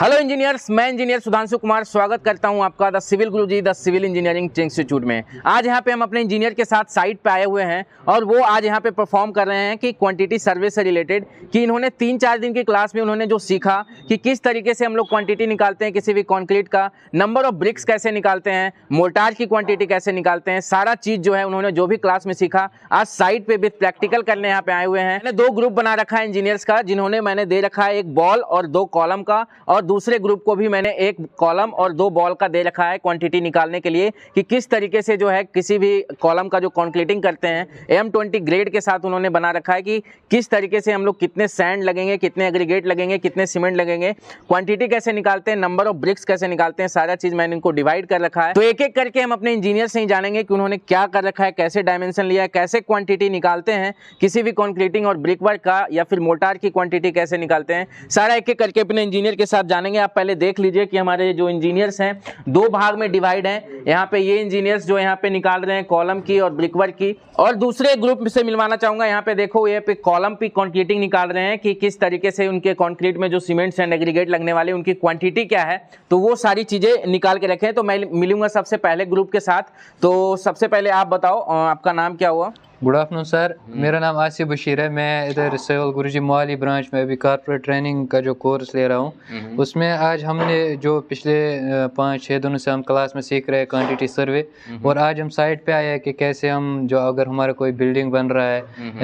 Hello engineers, मैं engineer Sudhanshu Kumar स्वागत करता हूं आपका the civil Guruji the civil engineering institute में। आज यहां पे हम अपने इंजीनियर के साथ साइट पे आए हुए हैं और वो आज यहां पे परफॉर्म कर रहे हैं कि क्वांटिटी सर्वे से रिलेटेड कि इन्होंने 3-4 दिन की क्लास में उन्होंने जो सीखा कि किस तरीके से हम लोग क्वांटिटी निकालते हैं किसी भी कॉन्क्रीट का, नंबर ऑफ ब्रिक्स कैसे निकालते हैं, मोर्टार की क्वांटिटी कैसे निकालते हैं, सारा चीज़ जो है उन्होंने जो भी क्लास में सीखा आज साइट पे विद प्रैक्टिकल करने यहाँ पे आए हुए हैं। मैंने 2 ग्रुप बना रखा है इंजीनियर्स का, जिन्होंने मैंने दे रखा है एक बॉल और 2 कॉलम का, और दूसरे ग्रुप को भी मैंने एक कॉलम और 2 बॉल का दे रखा है क्वांटिटी निकालने के लिए कि किस तरीके से जो है किसी भी कॉलम का जो कॉन्क्रीटिंग करते हैं M20 ग्रेड के साथ उन्होंने बना रखा है कि किस तरीके से हम लोग कितने सैंड लगेंगे, कितने एग्रीगेट लगेंगे, कितने सीमेंट लगेंगे, क्वांटिटी कैसे निकालते हैं, नंबर ऑफ ब्रिक्स कैसे निकालते हैं, सारा चीज मैंने इनको डिवाइड कर रखा है। तो एक एक करके हम अपने इंजीनियर से ही जानेंगे कि उन्होंने क्या कर रखा है, कैसे डायमेंशन लिया है, कैसे क्वांटिटी निकालते हैं किसी भी कॉन्क्रीटिंग और ब्रिक वर्क का या फिर मोर्टार की क्वांटिटी कैसे निकालते हैं, सारा एक एक करके अपने इंजीनियर के साथ जानेंगे। आप पहले देख लीजिए कि हमारे जो इंजीनियर्स हैं 2 भाग में डिवाइड हैं। यहाँ पे ये इंजीनियर्स जो यहाँ पे निकाल रहे हैं कॉलम की और ब्रिकवर्क की, और दूसरे ग्रुप से मिलवाना चाहूंगा। यहाँ पे देखो ये पे कॉलम पे कॉन्क्रीटिंग निकाल रहे हैं कि किस तरीके से उनके कॉन्क्रीट में जो सीमेंट्स एंड एग्रीगेट लगने वाले उनकी क्वांटिटी क्या है, तो वो सारी चीजें निकाल के रखें। तो मैं मिलूंगा सबसे पहले ग्रुप के साथ। तो सबसे पहले आप बताओ आपका नाम क्या हुआ? गुड आफ्टरनून सर, मेरा नाम आसिफ बशीर है। मैं इधर सिविल गुरुजी मोहाली ब्रांच में अभी कॉर्पोरेट ट्रेनिंग का जो कोर्स ले रहा हूँ, उसमें आज हमने जो पिछले 5-6 दिनों से हम क्लास में सीख रहे हैं क्वांटिटी सर्वे, और आज हम साइट पे आए हैं कि कैसे हम जो अगर हमारा कोई बिल्डिंग बन रहा है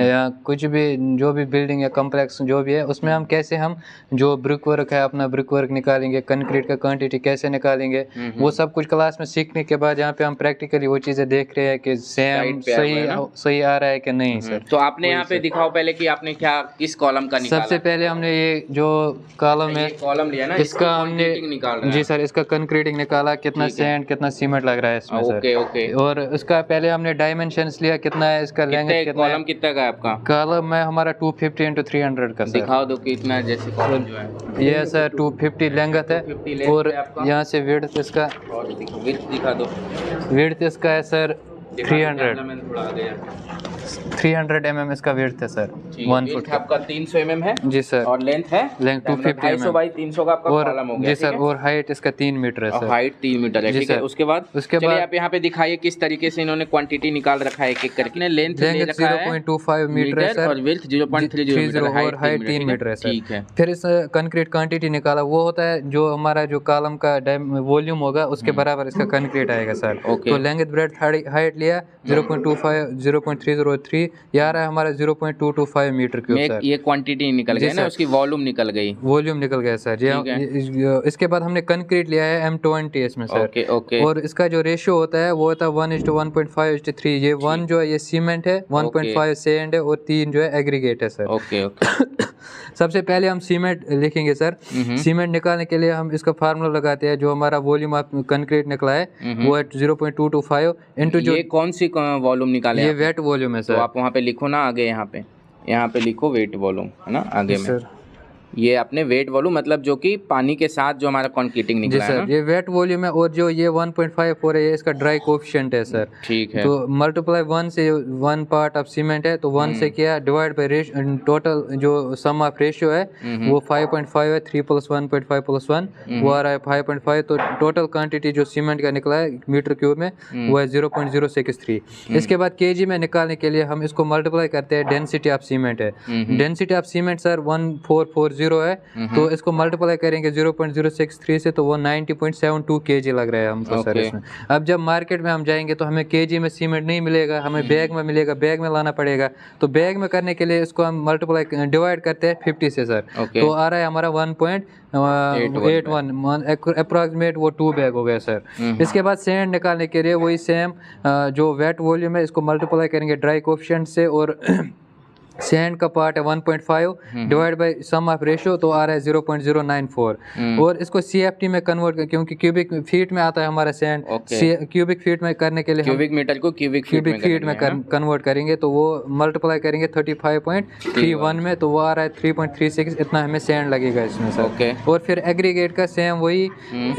या कुछ भी जो भी बिल्डिंग या कम्प्लेक्स जो भी है उसमें हम कैसे हम जो ब्रिक वर्क है अपना ब्रिक वर्क निकालेंगे, कंक्रीट का क्वांटिटी कैसे निकालेंगे, वो सब कुछ क्लास में सीखने के बाद यहाँ पे हम प्रैक्टिकली वो चीज़ें देख रहे हैं कि सेम सही आ रहा है कि नहीं सर। तो आपने यहाँ पे दिखाओ पहले कि आपने क्या किस कॉलम का निकाला। सबसे पहले हमने ये जो कॉलम है कॉलम लिया ना, इसका हमने जी सर इसका कंक्रीटिंग निकाला, कितना सैंड कितना सीमेंट लग रहा है इसमें सर। ओके। और उसका पहले हमने डायमेंशंस लिया, कितना है इसका लेंथ, कितना कॉलम कितना का है आपका? कॉलम है हमारा 250 × 300 का सर। दिखाओ दो कि इतना जैसे कॉलम जो है ये सर 250 लेंथ है, और यहाँ से विड्थ इसका दिखा दो। विड्थ इसका है सर 300 mm इसका विड्थ है सर। 1 फुट आपका 300 mm है जी सर, और लेंथ है 250 250 बाई 300 का आपका कॉलम हो गया जी सर। और हाइट इसका 3 मीटर है सर। हाइट 3 मीटर है, ठीक है। उसके बाद आप यहाँ पे दिखाइए किस तरीके से इन्होंने क्वांटिटी निकाल रखा है एक एक करके। लेंथ 0.25 मीटर है सर, और विड्थ 0.30 और हाइट 3 मीटर है सर, ठीक है। फिर इस कंक्रीट क्वांटिटी निकाला, वो होता है जो हमारा जो कॉलम का वॉल्यूम होगा उसके बराबर इसका कंक्रीट आएगा सर। तो लेंथ ब्रेड्थ हाइट लिया 0.25 0.303, ये आ रहा है हमारा 0.225 मीटर क्यूब सर। ये क्वांटिटी निकल गई ना, उसकी वॉल्यूम निकल गई, वॉल्यूम निकल गया सर जी। इसके बाद हमने कंक्रीट लिया है M20 इसमें सर। ओके। और इसका जो रेशियो होता है वो होता है 1:1.5:3। ये 1 जो है ये सीमेंट है, 1.5 सैंड है और 3 जो है एग्रीगेट है सर। ओके। सबसे पहले हम सीमेंट लिखेंगे सर। सीमेंट निकालने के लिए हम इसका फार्मूला लगाते हैं, जो हमारा वॉल्यूम कंक्रीट निकला है वो है 0.225 इंटू जो। ये कौन सी वॉल्यूम निकाले? ये वेट वॉल्यूम है सर। तो आप वहाँ पे लिखो ना आगे, यहाँ पे लिखो वेट वॉल्यूम है ना आगे में सर। ये अपने वेट वॉल्यूम मतलब जो कि पानी के साथ जो हमारा कॉन्क्रीटिंग निकला है ना, ये वेट वॉल्यूम है। और जो ये 1.54 है ये इसका ड्राई कोएफिशिएंट है सर, ठीक है। तो मल्टीप्लाई 1 से 1 पार्ट ऑफ सीमेंट है तो 1 से किया डिवाइड बाय टोटल जो सम ऑफ रेशियो है वो 5.5 है। 3 + 1.5 + 1 वो आ रहा है 5.5। तो टोटल क्वांटिटी जो सीमेंट का निकला है मीटर क्यूब में वो है 0.063। इसके बाद केजी में निकालने के लिए हम इसको मल्टीप्लाई करते हैं, डेंसिटी ऑफ सीमेंट है। डेंसिटी ऑफ सीमेंट सर 1440 है, तो इसको मल्टीप्लाई करेंगे 0.063 से तो वो 90.72 kg लग रहा है हमको सर इसमें। अब जब मार्केट में हम जाएंगे तो हमें केजी में सीमेंट नहीं मिलेगा, हमें बैग में मिलेगा, बैग में लाना पड़ेगा। तो बैग में करने के लिए इसको हम मल्टीप्लाई डिवाइड करते हैं 50 से सर। तो आ रहा है हमारा 1.81 अप्रॉक्सीमेट, वो 2 बैग हो गया सर। इसके बाद सैंड निकालने के लिए वही सेम जो वेट वॉल्यूम है इसको मल्टीप्लाई करेंगे ड्राई कोएफिशिएंट से, और सैंड का पार्ट है 1.5 divide by sum of ratio तो आ रहा है 0.094। और इसको CFT में कन्वर्ट क्योंकि क्यूबिक फीट में आता है हमारा सैंड, क्यूबिक फीट में करने के लिए क्यूबिक मीटर को क्यूबिक फीट में कन्वर्ट करेंगे तो वो मल्टीप्लाई करेंगे 35.31 में तो वो आ रहा है 3.36। इतना हमें सैंड लगेगा इसमें सर। और फिर एग्रीगेट का सेम वही,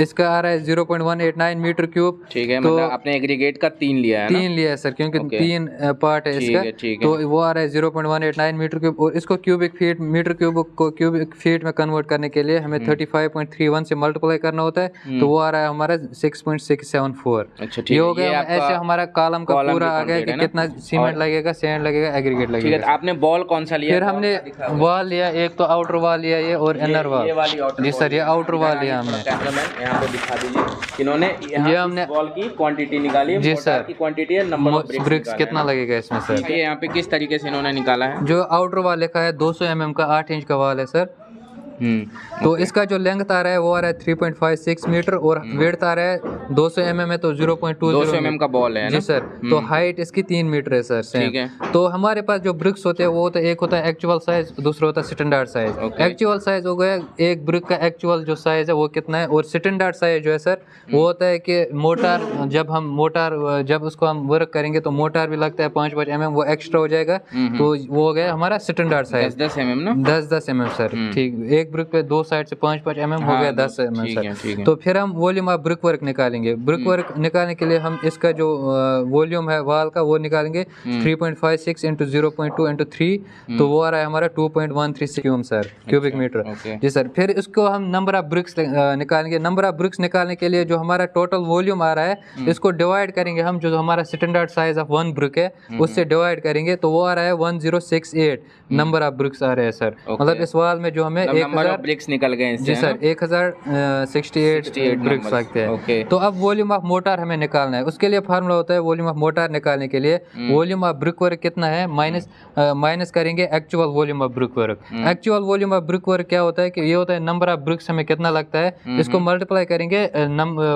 इसका आ रहा है 0.189 मीटर क्यूब, ठीक है। मतलब आपने एग्रीगेट का 3 लिया है ना? 3 लिया है सर क्योंकि 3 पार्ट है इसका, तो वो आ रहा है 0.1 189 मीटर क्यूब, और इसको क्यूबिक फीट मीटर क्यूब को क्यूबिक फीट में कन्वर्ट करने के लिए हमें 35.31 से मल्टीप्लाई करना होता है, तो वो आ रहा है हमारा 6.674। अच्छा ठीक ये है, हो गया। ऐसे हमारा कॉलम का पूरा आ गया कि कितना सीमेंट लगेगा, सैंड लगेगा, एग्रीगेट ठीक है। लगेगा। आपने बॉल कौन सा लिया? फिर हमने वॉल लिया, एक तो आउटर वॉल लिया ये, और इनर वॉल। जी सर, ये आउटर वॉल लिया हमने। कैमरामैन यहाँ पे दिखा दीजिए, इन्होंने ये हमने बॉल की क्वांटिटी निकाली है, जी सर, की क्वांटिटी है, नंबर ऑफ ब्रिक्स कितना लगेगा इसमें सर। ये यहाँ पे किस तरीके से इन्होंने निकाला है? जो आउटर वॉल लिखा है 200 mm का 8 इंच का वॉल है सर। तो इसका जो लेंथ आ रहा है वो आ रहा है 3.56 मीटर, और वेड्थ आ रहा है 200 mm है तो 0.20 200 mm का बॉल है जी सर। तो हाइट इसकी 3 मीटर है सर। ठीक है। तो हमारे पास जो ब्रिक्स होते हैं वो होता है, एक होता है एक्चुअल साइज, दूसरा होता है स्टैंडर्ड साइज। एक्चुअल साइज हो गया एक ब्रिक का एक्चुअल जो साइज है वो कितना है, और स्टैंडर्ड साइज जो है सर वो होता है कि मोटार, जब उसको हम वर्क करेंगे तो मोटार भी लगता है 5 mm, वो एक्स्ट्रा हो जाएगा, तो वो हो गया हमारा स्टैंडर्ड साइज 10 mm ना, 10 mm सर। ठीक, एक ब्रिक पे दो साइड से 5 mm हो गया 10 mm सर। तो फिर हम वॉल्यूम ऑफ ब्रिक वर्क निकालेंगे। ब्रिक वर्क निकालने के लिए हम इसका जो वॉल्यूम है वाल का वो निकालेंगे 3.56 इंटू 0.2 इंटू 3, तो वो आ रहा है हमारा 2.13 क्यूब सर, क्यूबिक मीटर जी सर। फिर इसको हम नंबर ऑफ ब्रिक्स निकालेंगे। नंबर ऑफ ब्रिक्स निकालने के लिए जो हमारा टोटल वॉल्यूम आ रहा है इसको डिवाइड करेंगे हम, जो हमारा स्टैंडर्ड साइज ऑफ 1 ब्रिक है उससे डिवाइड करेंगे, तो वो आ रहा है 1068 नंबर ऑफ ब्रिक्स आ रहे हैं सर। मतलब इस वाल में जो हमें 1000 ब्रिक्स निकल गए जी सर, 1068 ब्रिक्स लगते हैं। तो अब वॉल्यूम ऑफ मोटार हमें निकालना है, उसके लिए फार्मूला होता है वॉल्यूम ऑफ मोटार निकालने के लिए वॉल्यूम ऑफ ब्रिक वर्क कितना है माइनस करेंगे actual volume of brick work. Actual volume of brick work क्या होता है कि ये होता है नंबर ऑफ ब्रिक्स हमें कितना लगता है, इसको मल्टीप्लाई करेंगे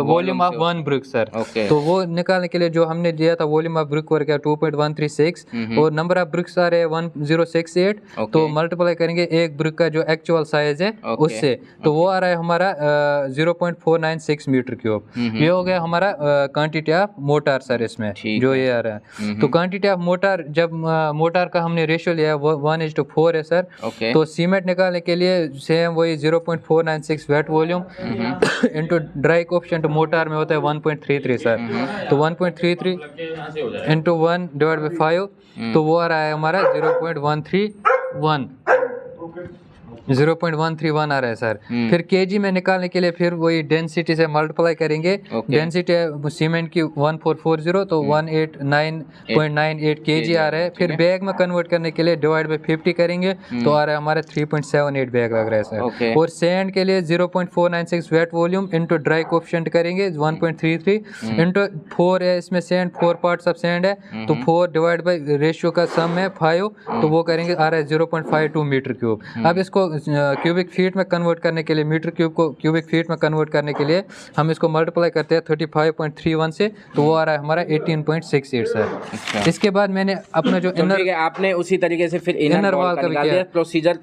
वॉल्यूम ऑफ 1 ब्रिक सर। तो वो निकालने के लिए जो हमने दिया था वॉल्यूम ऑफ ब्रिक वर्क है 2.136, और नंबर ऑफ ब्रिक्स आ रहे हैं 1068, तो मल्टीप्लाई करेंगे एक ब्रिक का जो एक्चुअल साइज है उससे, तो वो आ रहा है हमारा 0.496 मीटर क्यूब। ये हो गया हमारा क्वांटिटी ऑफ मोटार सर इसमें जो ये आ रहा है। तो क्वांटिटी ऑफ मोटार, जब मोटार का हमने रेशियो लिया 1:4 है सर, तो सीमेंट निकालने के लिए सेम वही 0.496 wet volume into dry coefficient mortar में होता है 1.33 सर, तो 1.33 इंटू 1/5, तो वो आ रहा है हमारा 0.131 आ रहा है सर। फिर केजी में निकालने के लिए फिर वही डेंसिटी से मल्टीप्लाई करेंगे। डेंसिटी है सीमेंट की 1440, तो 189.98 केजी आ रहा है। फिर बैग में कन्वर्ट करने के लिए डिवाइड बाय 50 करेंगे, तो आ रहा है हमारा 3.78 बैग लग रहा है सर। और सैंड के लिए 0.496 wet volume into dry coefficient करेंगे 1.33 इंटू 4 है इसमें सैंड, 4 पार्ट्स ऑफ सैंड है, तो 4 डिवाइड बाय रेशियो का सम है 5, तो वो करेंगे आ रहा है 0.52 मीटर क्यूब। अब इसको क्यूबिक फीट में कन्वर्ट करने के लिए, मीटर क्यूब को क्यूबिक फीट में कन्वर्ट करने के लिए हम इसको मल्टीप्लाई करते हैं 35.31 से, तो वो आ रहा है हमारा 18.68 सर। इसके बाद मैंने अपना जो इनर, आपने उसी तरीके से फिर इनर वॉल का भी किया। प्रोसीजर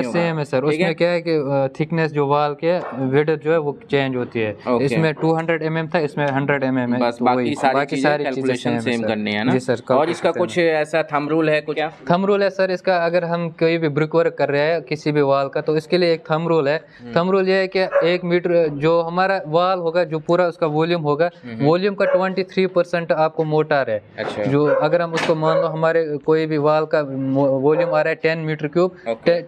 सेम है सर। उसमें क्या है कि थिकनेस जो वॉल के विड्थ जो है वो चेंज होती है। इसमें 200 mm था, इसमें 100 mm है, बस बाकी सारी कैलकुलेशन सेम करनी है ना जी सर। और इसका कुछ ऐसा थंब रूल है? कुछ थंब रूल है सर इसका, अगर हम कोई भी ब्रिक वर्क कर रहे हैं किसी भी वाल का, तो इसके लिए एक थंब रूल है। थंब रूल ये है कि 1 मीटर जो हमारा वाल होगा, जो पूरा उसका वॉल्यूम होगा, वॉल्यूम का 23% आपको मोटार है। अच्छा। जो अगर हम उसको मान लो हमारे कोई भी वाल का वॉल्यूम आ रहा है 10 मीटर क्यूब,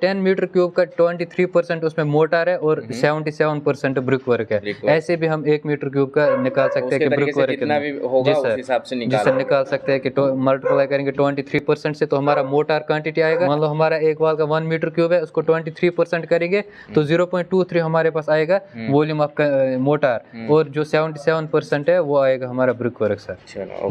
10 मीटर क्यूब का 23% उसमें मोटार है और 77% ब्रिक वर्क है। ऐसे भी हम 1 मीटर क्यूब का निकाल सकते हैं कि ब्रिक वर्क कितना भी होगा उस हिसाब से निकाल सकते हैं कि मल्टीप्लाई करेंगे 23% से, तो हमारा मोटार क्वांटिटी आएगा। मान लो हमारा एक वाल का 1 मीटर क्यूब है, उसको 23% करेंगे तो 0.23 हमारे पास आएगा वॉल्यूम ऑफ मोटार, और जो 77% है वो आएगा हमारा ब्रिक वर्क सर।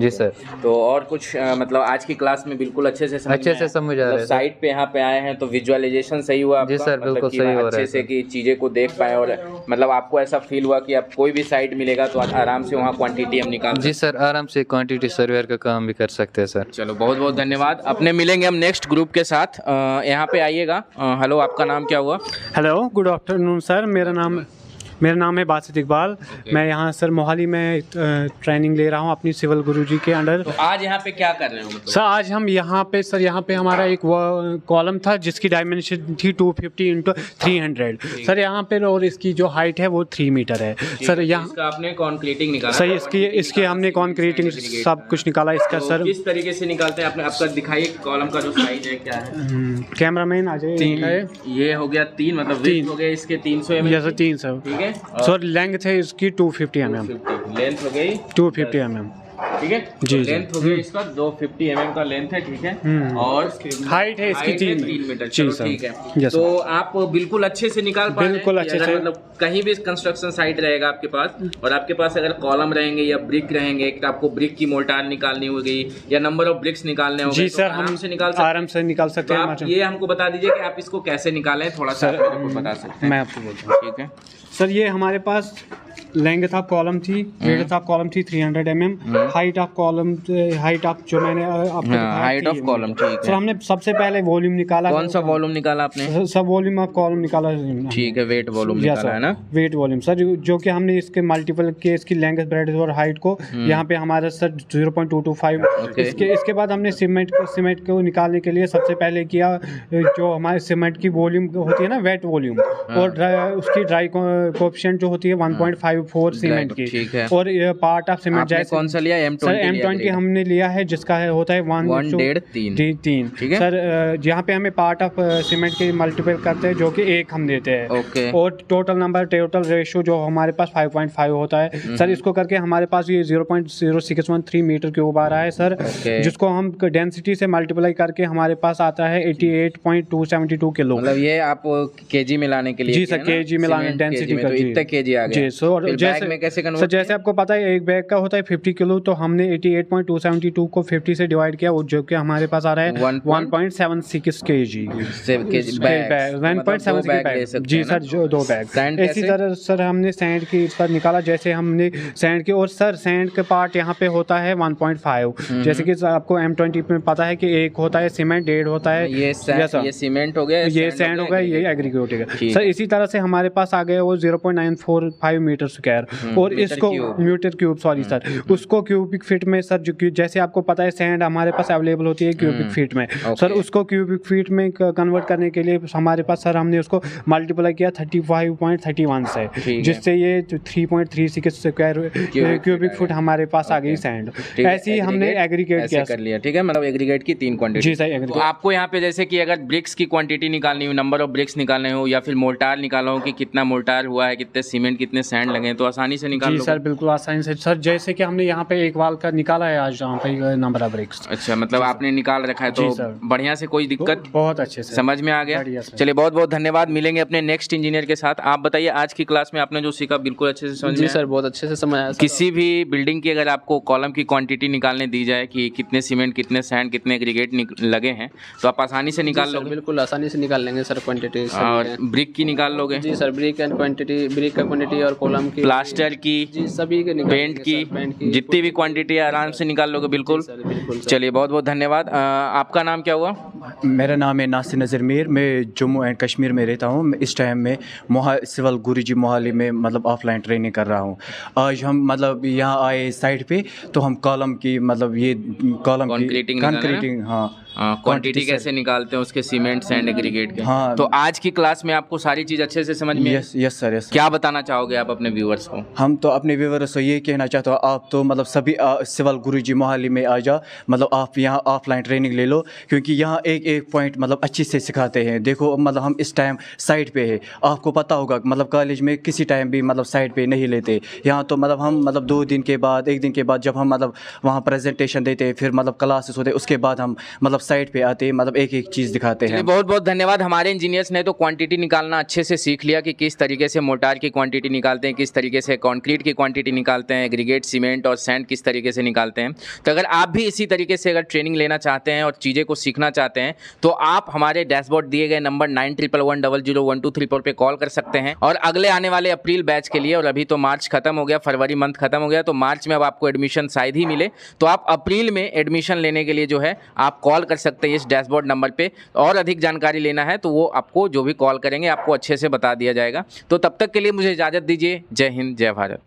जी सर। तो और कुछ मतलब आज की क्लास में बिल्कुल अच्छे से समझ आ रहा है। साइट पे यहाँ पे आए हैं तो विजुअलाइजेशन सही हुआ आपका? जी सर, बिल्कुल सही हो रहा है अच्छे से कि चीजें को देख पाए, और मतलब आपको ऐसा फील हुआ कि आप कोई भी साइट मिलेगा तो आराम से वहाँ क्वांटिटी हम निकाल। जी सर, आराम से क्वांटिटी सर्वेयर का काम भी कर सकते हैं सर। चलो बहुत बहुत धन्यवाद। अपने मिलेंगे हम नेक्स्ट ग्रुप के साथ। यहाँ पे आइएगा। हेलो, आपका नाम क्या हुआ? Hello, good afternoon sir. मेरा नाम मेरा नाम है बासित इकबाल। मैं यहाँ सर मोहाली में ट्रेनिंग ले रहा हूँ अपनी सिविल गुरुजी के अंडर। तो आज यहाँ पे क्या कर रहे हो मतलब? सर आज हम यहाँ पे हमारा एक कॉलम था जिसकी डायमेंशन थी 250 इंटू 300 सर यहाँ पे, और इसकी जो हाइट है वो 3 मीटर है सर। यहाँ इसका आपने कॉन्क्रीटिंग निकाला? सर इसकी हमने कॉन्क्रीटिंग सब कुछ निकाला इसका तो सर। किस तरीके से निकालते हैं आपने? आपका दिखाइए कॉलम का जो साइज है क्या है। कैमरामैन आ जाए। ये हो गया 3, मतलब width हो गया इसके 300 mm। Yes sir 300। ठीक है सर लेंथ है इसकी 250 mm। लेंथ हो गई 250 mm। ठीक है जी लेंथ हो गई इसका 250 mm का लेंथ है। ठीक है और हाइट है इसकी 3 मीटर। जी सर। ठीक है तो आप बिल्कुल अच्छे से निकाल पा रहे हैं? बिल्कुल अच्छे से। मतलब कहीं भी कंस्ट्रक्शन साइट रहेगा आपके पास और आपके पास अगर कॉलम रहेंगे या ब्रिक रहेंगे, तो आपको ब्रिक की मोर्टार निकालनी होगी या नंबर ऑफ ब्रिक्स निकालने होंगे, जी तो सर आराम से आराम से निकाल सकते तो हैं। आप ये हमको बता दीजिए कि आप इसको कैसे निकालें, थोड़ा सा मेरे को बता सकते हैं? मैं आपको बोलता हूँ। ठीक है सर ये हमारे पास लेंथ ऑफ कॉलम थी, विड्थ ऑफ कॉलम थी 300 mm, height of column, height of जो मैंने आपको दिखाया हाइट ऑफ कॉलम। ठीक सर है हमने सबसे पहले वॉल्यूम निकाला। कौन सा वॉल्यूम निकाला आपने? सब वॉल्यूम ऑफ कॉलम निकाला। ठीक है वेट वॉल्यूम निकाला है ना? वेट वॉल्यूम सर जो कि हमने इसके मल्टीपल के इसकी लेंथ ब्रेड और हाइट को यहाँ पे हमारा सर 0.225। इसके बाद हमने सीमेंट को निकालने के लिए सबसे पहले किया जो हमारे सीमेंट की वॉल्यूम होती है ना, वेट वॉल्यूम, और उसकी ड्राई कोएफिशिएंट जो होती है 1.54 सीमेंट की। ठीक है और ये पार्ट ऑफ सीमेंट आपने कौन सा लिया? सर M20 हमने लिया है जिसका होता है 1.3। ठीक है सर यहाँ पे हमें पार्ट ऑफ सीमेंट के मल्टीपल करते हैं जो कि 1 हम देते हैं। ओके और टोटल रेशियो जो हमारे पास 5.5 होता है सर। इसको करके हमारे पास ये 0.0613 मीटर क्यूब आ रहा है सर, जिसको हम डेंसिटी से मल्टीप्लाई करके हमारे पास आता है 88.272 किलो। मतलब ये आप केजी में लाने के लिए? जी सर केजी में लाने डेंसिटी का। इतना केजी आ गया जी सर। जैसे में कैसे कन्वर्ट? सर जैसे आपको पता है एक बैग का होता है 50 किलो, तो हमने 88.272 को 50 से डिवाइड किया, जो कि हमारे पास आ रहा है 1.76 kg। 1.76 बैग। जी सर जो 2 बैग। इसी तरह सर हमने सैंड की इस पर निकाला, जैसे हमने सैंड की, और सर सैंड का पार्ट यहाँ पे होता है 1.5। जैसे कि आपको M20 में पता है कि एक होता है सीमेंट, 1.5 होता है ये सीमेंट हो गया, ये सैंड हो गया, ये एग्रीगेट हो गया सर। इसी तरह से हमारे पास आ गया वो 0.945 मीटर स्क्वायर, और इसको मीटर क्यूब सॉरी सर, उसको क्यूबिक फीट में सर, जो जैसे आपको पता है सैंड हमारे पास अवेलेबल होती है क्यूबिक फीट में सर, उसको क्यूबिक फीट में कन्वर्ट करने के लिए हमारे पास सर हमने उसको मल्टीप्लाई किया 35.31 से, जिससे ये 3.36 स्क्वायर क्यूबिक फुट हमारे पास आ गई सैंड। ऐसे ही हमने एग्रीगेट किया कर लिया। ठीक है मतलब एग्रीगेट की 3 क्वांटिटी। जी सर। तो आपको यहाँ पे जैसे कि अगर ब्रिक्स की क्वांटिटी निकालनी हो, नंबर ऑफ ब्रिक्स निकालने हो, या फिर मोर्टार निकालना हो कि कितना मोर्टार हुआ है, कितने सीमेंट, कितने सैंड लगे, तो आसानी से निकाल जी सर बिल्कुल आसानी से सर। जैसे कि हमने यहाँ पे एक वाल का निकाला है आज यहाँ पे नंबर ऑफ ब्रिक्स। अच्छा मतलब आपने निकाल रखा है तो बढ़िया से, कोई दिक्कत? बहुत अच्छे से समझ में आ गया। चलिए बहुत बहुत धन्यवाद, मिलेंगे अपने नेक्स्ट इंजीनियर के साथ। आप बताइए आज की क्लास में आपने जो सीखा बिल्कुल अच्छे से समझ में? जी सर बहुत अच्छे से समझ आया। किसी भी बिल्डिंग की अगर आपको कॉलम की क्वांटिटी निकालने दी जाए कि कितने सीमेंट, कितने सैंड, कितने एग्रीगेट लगे हैं, तो आप आसानी से निकाल लोगे? बिल्कुल आसानी से निकाल लेंगे सर क्वांटिटी। और ब्रिक की निकाल लोगे? जी sir brick and quantity, brick का क्वांटिटी और कॉलम की, प्लास्टर की, जी सभी के, पेंट की, जितनी भी क्वांटिटी आराम से निकाल लोगे। बिल्कुल चलिए बहुत बहुत धन्यवाद। आपका नाम क्या हुआ? मेरा नाम है नासिर नज़र मीर। मैं जम्मू एंड कश्मीर में रहता हूँ। इस टाइम में सिविल गुरुजी मोहाली में मतलब ऑफलाइन ट्रेनिंग कर रहा हूँ। आज हम मतलब यहाँ आए साइट पे, तो हम कॉलम की मतलब ये कॉलम की कंक्रीटिंग, हाँ क्वांटिटी कैसे निकालते हैं उसके, सीमेंट, सैंड, एग्रीगेट के। हाँ। तो आज की क्लास में आपको सारी चीज अच्छे से समझ में? Yes sir. क्या बताना चाहोगे आप अपने व्यूअर्स को? हम तो अपने व्यूअर्स को ये कहना चाहता हूँ, आप तो मतलब सभी सिविल गुरुजी मोहाली में आ जाओ, मतलब आप यहाँ ऑफलाइन ट्रेनिंग ले लो, क्योंकि यहाँ एक एक पॉइंट मतलब अच्छे से सिखाते हैं। देखो मतलब हम इस टाइम साइट पे है, आपको पता होगा मतलब कॉलेज में किसी टाइम भी मतलब साइट पे नहीं लेते। यहाँ तो मतलब हम मतलब 2 दिन के बाद, 1 दिन के बाद जब हम मतलब वहाँ प्रेजेंटेशन देते, फिर मतलब क्लासेस होते, उसके बाद हम मतलब साइट पे आते, मतलब एक एक चीज़ दिखाते हैं। बहुत बहुत धन्यवाद। हमारे इंजीनियर्स ने तो क्वांटिटी निकालना अच्छे से सीख लिया कि किस तरीके से मोटार की क्वांटिटी निकालते हैं, किस तरीके से कंक्रीट की क्वांटिटी निकालते हैं, एग्रीगेट, सीमेंट और सैंड किस तरीके से निकालते हैं। तो अगर आप भी इसी तरीके से अगर ट्रेनिंग लेना चाहते हैं और चीज़ें को सीखना चाहते हैं तो आप हमारे डैशबोर्ड दिए गए नंबर 9111001234 पे कॉल कर सकते हैं। और अगले आने वाले अप्रैल बैच के लिए, और अभी तो मार्च खत्म हो गया, फरवरी मंथ खत्म हो गया, तो मार्च में अब आपको एडमिशन शायद ही मिले, तो आप अप्रैल में एडमिशन लेने के लिए जो है आप कॉल कर सकते हैं इस डैशबोर्ड नंबर पे। और अधिक जानकारी लेना है तो वो आपको जो भी कॉल करेंगे आपको अच्छे से बता दिया जाएगा। तो तब तक के लिए मुझे इजाज़त दीजिए। जय हिंद, जय भारत।